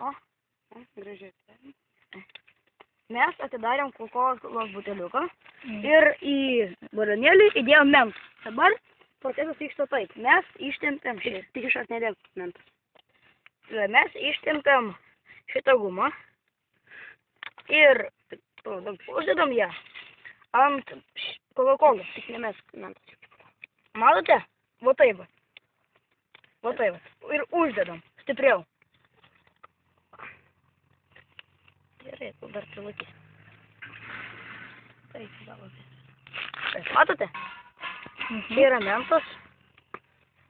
O, gražiai. Mes atidarėm Coca-Colos buteliuką ir į balionėlį įdėjom mentus. Dabar procesas vyksta taip. Mes ištempėm tik iš atnedėk mentus. Mes ištempėm šitą gumą ir uždedam ją ant Coca-Colos, tik ne mes mentus. Matote? Va taip. Va taip. Ir uždedam stipriau. Gerai, dar prilakys. Taip, galbūt. Matote? Čia yra mentas.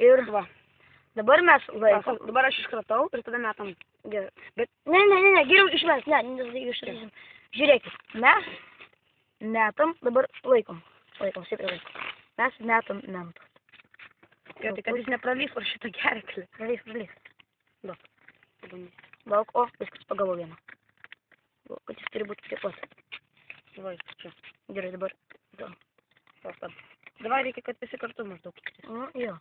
Ir va. Dabar mes laikom. Dabar aš iškratau ir tada metam. Gerai. Bet ne, geriau išmes. Ne, išrasim. Žiūrėkit, mes metam, dabar laikom. Laikom, stipriai laikom. Mes metam mentus. Gerai, kad jis nepralys per šitą gerklį. Pralys. Daug, o, viskas pagavau vieną. Kad jis turi būti prie pat. Va, čia. Gerai, dabar. Dabar reikia, kad visi kartu maždaug. Nu, jo.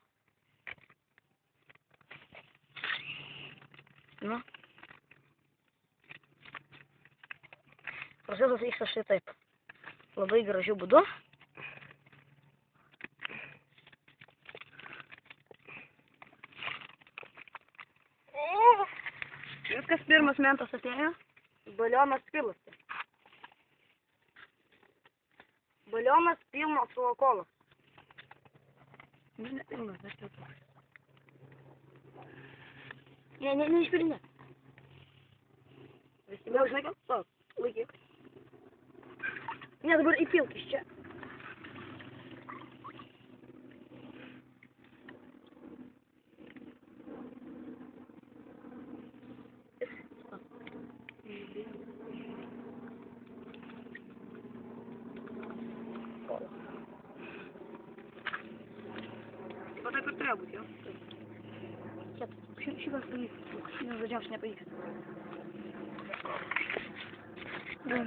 Nu. Procesas vyksta šitaip. Labai gražiu būdu. Viskas pirmas mentas atėjo. Balionas pilasi. Balionas pilnas Coca-Colos. Ne pilnas, aš taip. Ne, išpirinė. Visi jau žinai, kad laikyk. Ne, dabar įpilk iš čia. Va taip ir turėjo būti, jo. Šitas pavyks. Nežodžiams nepavyks.